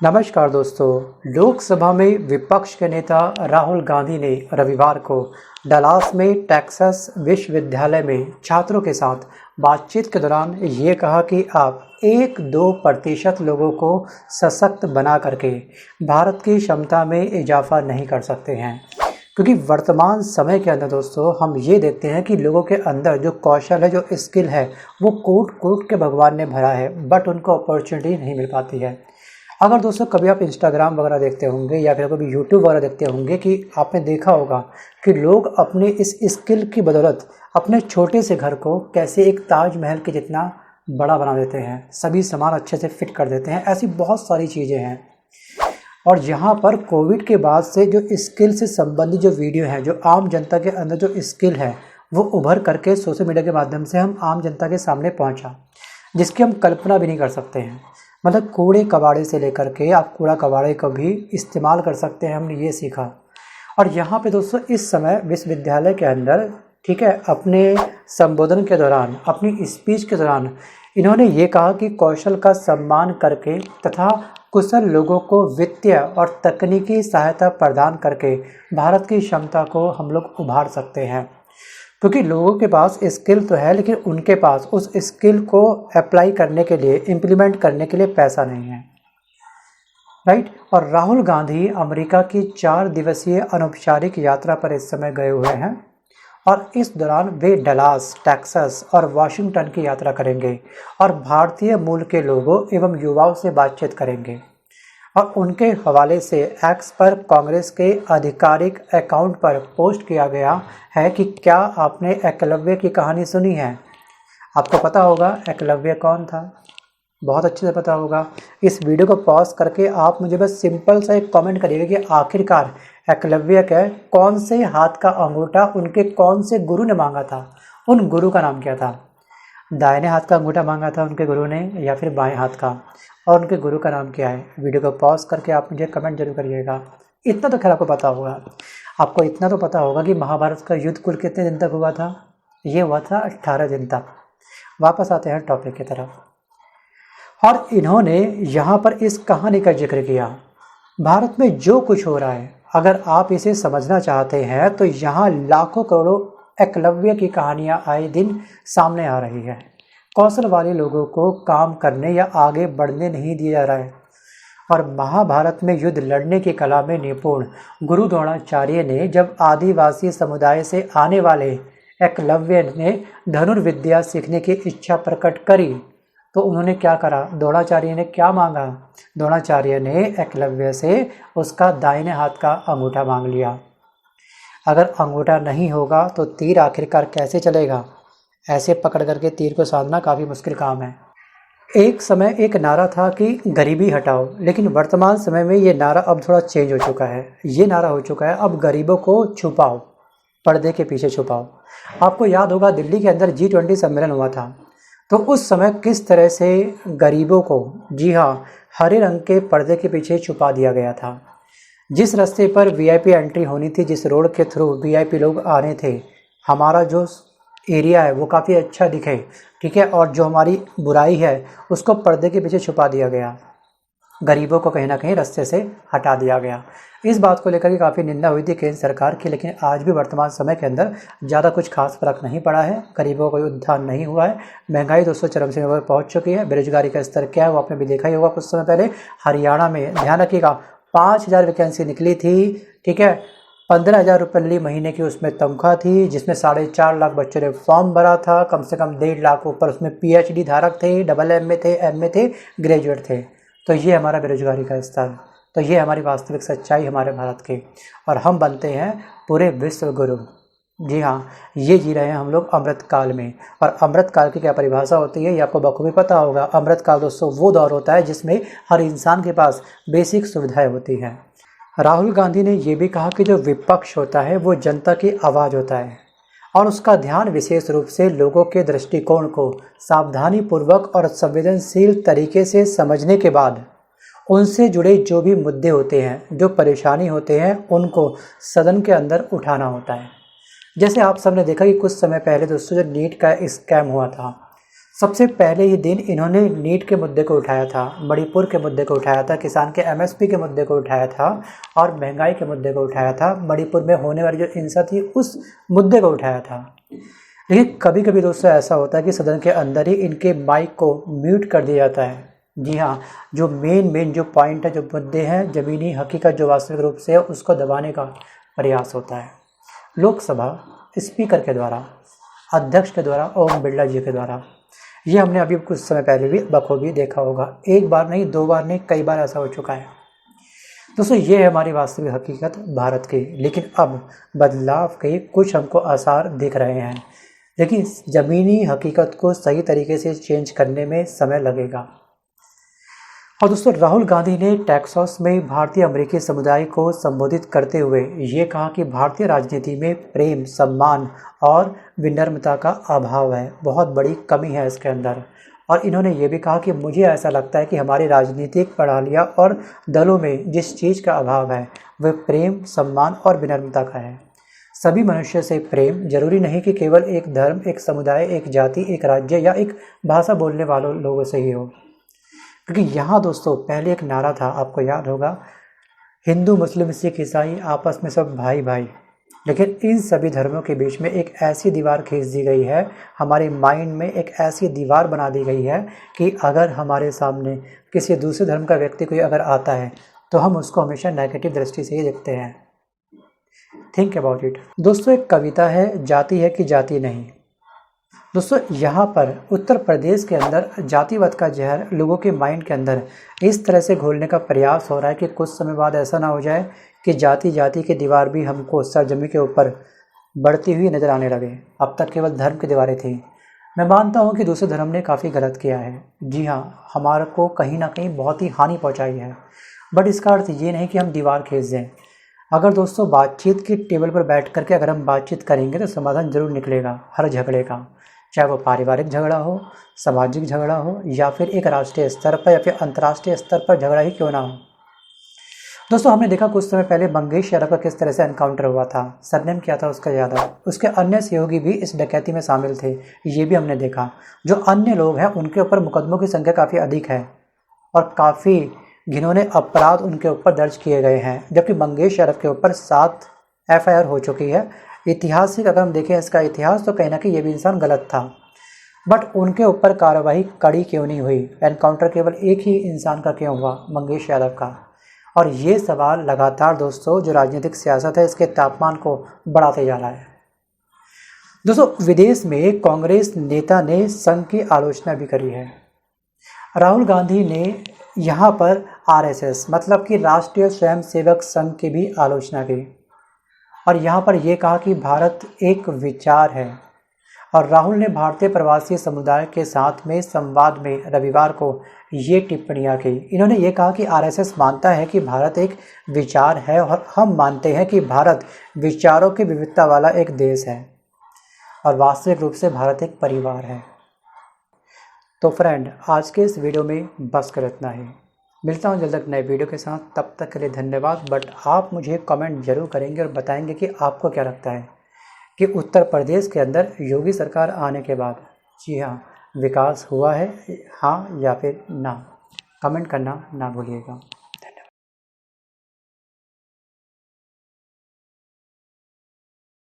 नमस्कार दोस्तों। लोकसभा में विपक्ष के नेता राहुल गांधी ने रविवार को डलास में टेक्सास विश्वविद्यालय में छात्रों के साथ बातचीत के दौरान ये कहा कि आप 1-2% लोगों को सशक्त बना करके भारत की क्षमता में इजाफा नहीं कर सकते हैं, क्योंकि वर्तमान समय के अंदर दोस्तों हम ये देखते हैं कि लोगों के अंदर जो कौशल है, जो स्किल है, वो कूट कूट के भगवान ने भरा है, बट उनको अपॉर्चुनिटी नहीं मिल पाती है। अगर दोस्तों कभी आप इंस्टाग्राम वगैरह देखते होंगे या फिर कभी यूट्यूब वगैरह देखते होंगे कि आपने देखा होगा कि लोग अपने इस स्किल की बदौलत अपने छोटे से घर को कैसे एक ताजमहल के जितना बड़ा बना देते हैं, सभी सामान अच्छे से फिट कर देते हैं। ऐसी बहुत सारी चीज़ें हैं। और यहाँ पर कोविड के बाद से जो स्किल से संबंधित जो वीडियो हैं, जो आम जनता के अंदर जो स्किल है, वो उभर करके सोशल मीडिया के माध्यम से हम आम जनता के सामने पहुँचा, जिसकी हम कल्पना भी नहीं कर सकते हैं। मतलब कूड़े कबाड़े से लेकर के आप कूड़ा कबाड़े का भी इस्तेमाल कर सकते हैं, हमने ये सीखा। और यहाँ पे दोस्तों इस समय विश्वविद्यालय के अंदर, ठीक है, अपने संबोधन के दौरान, अपनी स्पीच के दौरान इन्होंने ये कहा कि कौशल का सम्मान करके तथा कुशल लोगों को वित्तीय और तकनीकी सहायता प्रदान करके भारत की क्षमता को हम लोग उभार सकते हैं। क्योंकि लोगों के पास स्किल तो है, लेकिन उनके पास उस स्किल को अप्लाई करने के लिए, इम्प्लीमेंट करने के लिए पैसा नहीं है, राइट। और राहुल गांधी अमेरिका की 4 दिवसीय अनौपचारिक यात्रा पर इस समय गए हुए हैं और इस दौरान वे डलास, टेक्सास और वाशिंगटन की यात्रा करेंगे और भारतीय मूल के लोगों एवं युवाओं से बातचीत करेंगे। और उनके हवाले से एक्स पर कांग्रेस के आधिकारिक अकाउंट पर पोस्ट किया गया है कि क्या आपने एकलव्य की कहानी सुनी है। आपको पता होगा एकलव्य कौन था, बहुत अच्छे से पता होगा। इस वीडियो को पॉज करके आप मुझे बस सिंपल सा एक कमेंट करिएगा कि आखिरकार एकलव्य के कौन से हाथ का अंगूठा उनके कौन से गुरु ने मांगा था, उन गुरु का नाम क्या था। दाहिने हाथ का अंगूठा मांगा था उनके गुरु ने या फिर बाएं हाथ का, और उनके गुरु का नाम क्या है। वीडियो को पॉज करके आप मुझे कमेंट जरूर करिएगा। इतना तो खैर आपको पता होगा। आपको इतना तो पता होगा कि महाभारत का युद्ध कुल कितने दिन तक हुआ था। ये हुआ था 18 दिन तक। वापस आते हैं टॉपिक की तरफ। और इन्होंने यहाँ पर इस कहानी का जिक्र किया। भारत में जो कुछ हो रहा है, अगर आप इसे समझना चाहते हैं तो यहाँ लाखों करोड़ों एकलव्य की कहानियाँ आए दिन सामने आ रही है। कौशल वाले लोगों को काम करने या आगे बढ़ने नहीं दिया जा रहा है। और महाभारत में युद्ध लड़ने की कला में निपुण गुरु द्रोणाचार्य ने जब आदिवासी समुदाय से आने वाले एकलव्य ने धनुर्विद्या सीखने की इच्छा प्रकट करी तो उन्होंने क्या करा, द्रोणाचार्य ने क्या मांगा। द्रोणाचार्य ने एकलव्य से उसका दाहिने हाथ का अंगूठा मांग लिया। अगर अंगूठा नहीं होगा तो तीर आखिरकार कैसे चलेगा। ऐसे पकड़ करके तीर को साधना काफ़ी मुश्किल काम है। एक समय एक नारा था कि गरीबी हटाओ, लेकिन वर्तमान समय में ये नारा अब थोड़ा चेंज हो चुका है। ये नारा हो चुका है अब गरीबों को छुपाओ, पर्दे के पीछे छुपाओ। आपको याद होगा दिल्ली के अंदर G20 सम्मेलन हुआ था, तो उस समय किस तरह से गरीबों को, जी हाँ, हरे रंग के पर्दे के पीछे छुपा दिया गया था। जिस रास्ते पर VIP एंट्री होनी थी, जिस रोड के थ्रू VIP लोग आ रहे थे, हमारा जो एरिया है वो काफ़ी अच्छा दिखे, ठीक है, और जो हमारी बुराई है उसको पर्दे के पीछे छुपा दिया गया। गरीबों को कहीं ना कहीं रास्ते से हटा दिया गया। इस बात को लेकर के काफ़ी निंदा हुई थी केंद्र सरकार की, लेकिन आज भी वर्तमान समय के अंदर ज़्यादा कुछ खास फर्क नहीं पड़ा है। गरीबों का उत्थान नहीं हुआ है। महंगाई दोस्तों चरम सीमा पर पहुँच चुकी है। बेरोजगारी का स्तर क्या है वो आपने भी देखा ही होगा कुछ समय पहले। हरियाणा में ध्यान रखिएगा 5000 वैकेंसी निकली थी, ठीक है, 15,000 रुपये महीने की उसमें तनख्वाह थी, जिसमें 4.5 लाख बच्चों ने फॉर्म भरा था। कम से कम 1.5 लाख ऊपर उसमें PhD धारक थे, MM थे, MA थे, ग्रेजुएट थे। तो ये हमारा बेरोजगारी का स्तर, तो ये हमारी वास्तविक सच्चाई हमारे भारत की। और हम बनते हैं पूरे विश्व गुरु। जी हाँ, ये जी रहे हैं हम लोग अमृत काल में। और अमृत काल की क्या परिभाषा होती है ये आपको बखूबी पता होगा। अमृत काल दोस्तों वो दौर होता है जिसमें हर इंसान के पास बेसिक सुविधाएं होती हैं। राहुल गांधी ने ये भी कहा कि जो विपक्ष होता है वो जनता की आवाज़ होता है और उसका ध्यान विशेष रूप से लोगों के दृष्टिकोण को सावधानीपूर्वक और संवेदनशील तरीके से समझने के बाद उनसे जुड़े जो भी मुद्दे होते हैं, जो परेशानी होते हैं, उनको सदन के अंदर उठाना होता है। जैसे आप सबने देखा कि कुछ समय पहले दोस्तों जो नीट का स्कैम हुआ था, सबसे पहले ये दिन इन्होंने नीट के मुद्दे को उठाया था, मणिपुर के मुद्दे को उठाया था, किसान के एमएसपी के मुद्दे को उठाया था और महंगाई के मुद्दे को उठाया था, मणिपुर में होने वाली जो हिंसा थी उस मुद्दे को उठाया था। लेकिन कभी कभी दोस्तों ऐसा होता है कि सदन के अंदर ही इनके माइक को म्यूट कर दिया जाता है। जी हाँ, जो मेन जो पॉइंट है, जो मुद्दे हैं, ज़मीनी हकीकत जो वास्तविक रूप से है, उसको दबाने का प्रयास होता है लोकसभा स्पीकर के द्वारा, अध्यक्ष के द्वारा, ओम बिरला जी के द्वारा। ये हमने अभी कुछ समय पहले भी बखूबी देखा होगा, एक बार नहीं, दो बार नहीं, कई बार ऐसा हो चुका है। दोस्तों ये है हमारी वास्तविक हकीकत भारत की। लेकिन अब बदलाव के कुछ हमको आसार दिख रहे हैं, लेकिन ज़मीनी हकीकत को सही तरीके से चेंज करने में समय लगेगा। और दोस्तों राहुल गांधी ने टेक्सास में भारतीय अमेरिकी समुदाय को संबोधित करते हुए ये कहा कि भारतीय राजनीति में प्रेम, सम्मान और विनम्रता का अभाव है, बहुत बड़ी कमी है इसके अंदर। और इन्होंने ये भी कहा कि मुझे ऐसा लगता है कि हमारी राजनीतिक प्रणालियाँ और दलों में जिस चीज़ का अभाव है वह प्रेम, सम्मान और विनम्रता का है। सभी मनुष्य से प्रेम जरूरी नहीं कि केवल एक धर्म, एक समुदाय, एक जाति, एक राज्य या एक भाषा बोलने वालों लोगों से ही हो। क्योंकि यहाँ दोस्तों पहले एक नारा था, आपको याद होगा, हिंदू, मुस्लिम, सिख, ईसाई आपस में सब भाई भाई। लेकिन इन सभी धर्मों के बीच में एक ऐसी दीवार खींच दी गई है, हमारे माइंड में एक ऐसी दीवार बना दी गई है कि अगर हमारे सामने किसी दूसरे धर्म का व्यक्ति कोई अगर आता है तो हम उसको हमेशा नेगेटिव दृष्टि से ही देखते हैं। Think about it. दोस्तों एक कविता है, जाति है कि जाति नहीं। दोस्तों यहाँ पर उत्तर प्रदेश के अंदर जातिवाद का जहर लोगों के माइंड के अंदर इस तरह से घोलने का प्रयास हो रहा है कि कुछ समय बाद ऐसा ना हो जाए कि जाति की दीवार भी हमको सरजमी के ऊपर बढ़ती हुई नज़र आने लगे। अब तक केवल धर्म की दीवारें थी। मैं मानता हूँ कि दूसरे धर्म ने काफ़ी गलत किया है, जी हाँ, हमारे को कहीं ना कहीं बहुत ही हानि पहुँचाई है, बट इसका अर्थ ये नहीं कि हम दीवार खींच दें। अगर दोस्तों बातचीत की टेबल पर बैठ करके अगर हम बातचीत करेंगे तो समाधान जरूर निकलेगा हर झगड़े का, चाहे वो पारिवारिक झगड़ा हो, सामाजिक झगड़ा हो या फिर एक राष्ट्रीय स्तर पर या फिर अंतर्राष्ट्रीय स्तर पर झगड़ा ही क्यों ना हो। दोस्तों हमने देखा कुछ समय पहले मंगेश यादव का किस तरह से एनकाउंटर हुआ था, सरनेम क्या था उसका यादव, उसके अन्य सहयोगी भी इस डकैती में शामिल थे, ये भी हमने देखा। जो अन्य लोग हैं उनके ऊपर मुकदमों की संख्या काफ़ी अधिक है और काफ़ी घिनौने अपराध उनके ऊपर दर्ज किए गए हैं, जबकि मंगेश यादव के ऊपर 7 FIR हो चुकी है। ऐतिहासिक अगर हम देखें इसका इतिहास तो कहीं ना कहीं ये भी इंसान गलत था, बट उनके ऊपर कार्रवाई कड़ी क्यों नहीं हुई? एनकाउंटर केवल एक ही इंसान का क्यों हुआ, मंगेश यादव का? और ये सवाल लगातार दोस्तों जो राजनीतिक सियासत है इसके तापमान को बढ़ाते जा रहा है। दोस्तों विदेश में कांग्रेस नेता ने संघ की आलोचना भी करी है। राहुल गांधी ने यहाँ पर RSS मतलब कि राष्ट्रीय स्वयंसेवक संघ की भी आलोचना की और यहाँ पर यह कहा कि भारत एक विचार है। और राहुल ने भारतीय प्रवासी समुदाय के साथ में संवाद में रविवार को ये टिप्पणियाँ की। इन्होंने ये कहा कि RSS मानता है कि भारत एक विचार है और हम मानते हैं कि भारत विचारों की विविधता वाला एक देश है और वास्तविक रूप से भारत एक परिवार है। तो फ्रेंड आज के इस वीडियो में बस कर इतना ही। मिलता हूँ जल्द एक नए वीडियो के साथ, तब तक के लिए धन्यवाद। बट आप मुझे कमेंट जरूर करेंगे और बताएंगे कि आपको क्या लगता है कि उत्तर प्रदेश के अंदर योगी सरकार आने के बाद जी हाँ विकास हुआ है, हाँ या फिर ना। कमेंट करना ना भूलिएगा।